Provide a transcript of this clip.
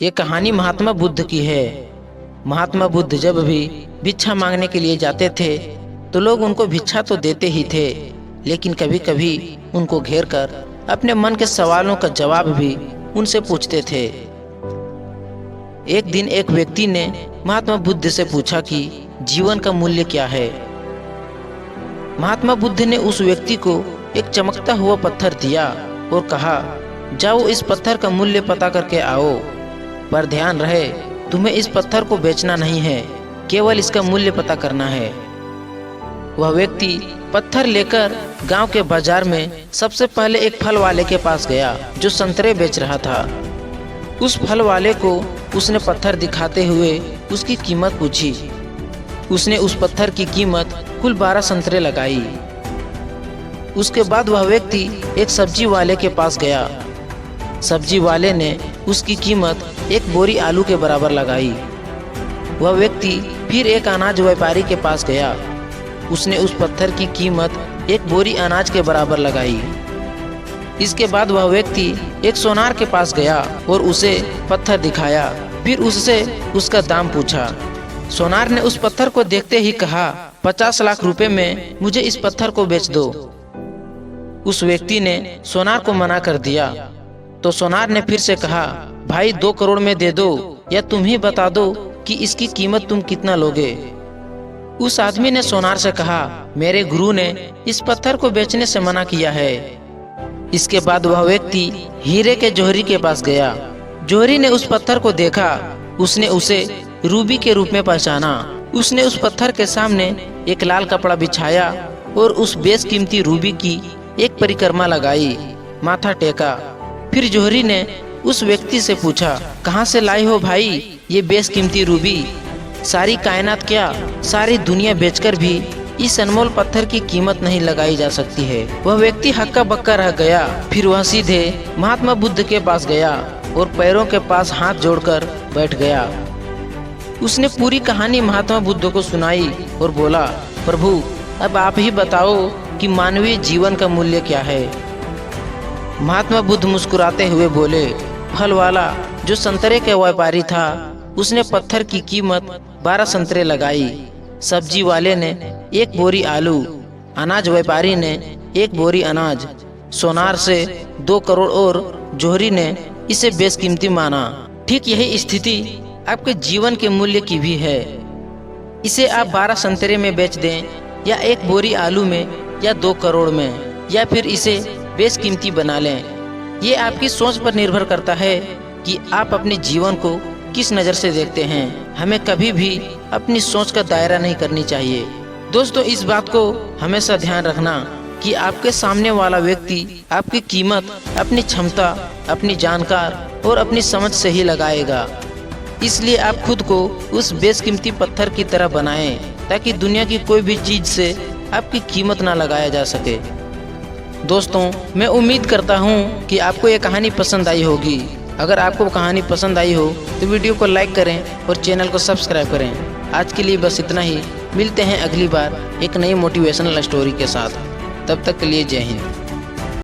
ये कहानी महात्मा बुद्ध की है। महात्मा बुद्ध जब भी भिक्षा मांगने के लिए जाते थे तो लोग उनको भिक्षा तो देते ही थे, लेकिन कभी कभी उनको घेर कर अपने मन के सवालों का जवाब भी उनसे पूछते थे। एक दिन एक व्यक्ति ने महात्मा बुद्ध से पूछा कि जीवन का मूल्य क्या है। महात्मा बुद्ध ने उस व्यक्ति को एक चमकता हुआ पत्थर दिया और कहा, जाओ इस पत्थर का मूल्य पता करके आओ, पर ध्यान रहे तुम्हें इस पत्थर को बेचना नहीं है, केवल इसका मूल्य पता करना है। वह व्यक्ति पत्थर लेकर गांव के बाजार में सबसे पहले एक फल वाले के पास गया जो संतरे बेच रहा था। उस फल वाले को उसने पत्थर दिखाते हुए उसकी कीमत पूछी। उसने उस पत्थर की कीमत कुल 12 संतरे लगाई। उसके बाद वह व्यक्ति एक सब्जी वाले के पास गया। सब्जी वाले ने उसकी कीमत एक बोरी आलू के बराबर लगाई। वह व्यक्ति फिर एक अनाज व्यापारी के पास गया। उसने उस पत्थर की कीमत एक बोरी अनाज के बराबर लगाई। इसके बाद वह व्यक्ति एक सोनार के पास गया और उसे पत्थर दिखाया। फिर उससे उसका दाम पूछा। सोनार ने उस पत्थर को देखते ही कहा, 50 लाख रुपए में मुझे इस पत्थर को बेच दो। उस व्यक्ति ने सोनार को मना कर दिया तो सोनार ने फिर से कहा, भाई 2 करोड़ में दे दो, या तुम ही बता दो कि इसकी कीमत तुम कितना लोगे। उस आदमी ने सोनार से कहा, मेरे गुरु ने इस पत्थर को बेचने से मना किया है। इसके बाद वह व्यक्ति हीरे के जौहरी के पास गया। जौहरी ने उस पत्थर को देखा। उसने उसे रूबी के रूप में पहचाना। उसने उस पत्थर के सामने एक लाल कपड़ा बिछाया और उस बेशकीमती रूबी की एक परिक्रमा लगाई, माथा टेका। फिर जौहरी ने उस व्यक्ति से पूछा, कहाँ से लाई हो भाई ये बेशकीमती रूबी? सारी कायनात क्या, सारी दुनिया बेचकर भी इस अनमोल पत्थर की कीमत नहीं लगाई जा सकती है। वह व्यक्ति हक्का बक्का रह गया। फिर वह सीधे महात्मा बुद्ध के पास गया और पैरों के पास हाथ जोड़कर बैठ गया। उसने पूरी कहानी महात्मा बुद्ध को सुनाई और बोला, प्रभु अब आप ही बताओ कि मानवीय जीवन का मूल्य क्या है। महात्मा बुद्ध मुस्कुराते हुए बोले, फल वाला जो संतरे के व्यापारी था उसने पत्थर की कीमत 12 संतरे लगाई। सब्जी वाले ने एक बोरी आलू, अनाज व्यापारी ने एक बोरी अनाज, सोनार से 2 करोड़ और जौहरी ने इसे बेशकीमती माना। ठीक यही स्थिति आपके जीवन के मूल्य की भी है। इसे आप 12 संतरे में बेच दें, या एक बोरी आलू में, या 2 करोड़ में, या फिर इसे बेशकीमती बना लें। ये आपकी सोच पर निर्भर करता है कि आप अपने जीवन को किस नज़र से देखते हैं। हमें कभी भी अपनी सोच का दायरा नहीं करनी चाहिए। दोस्तों, इस बात को हमेशा ध्यान रखना कि आपके सामने वाला व्यक्ति आपकी कीमत अपनी क्षमता, अपनी जानकार और अपनी समझ से ही लगाएगा। इसलिए आप खुद को उस बेशकीमती पत्थर की तरह बनाएं ताकि दुनिया की कोई भी चीज़ से आपकी कीमत ना लगाया जा सके। दोस्तों, मैं उम्मीद करता हूँ कि आपको ये कहानी पसंद आई होगी। अगर आपको कहानी पसंद आई हो तो वीडियो को लाइक करें और चैनल को सब्सक्राइब करें। आज के लिए बस इतना ही। मिलते हैं अगली बार एक नई मोटिवेशनल स्टोरी के साथ। तब तक के लिए जय हिंद।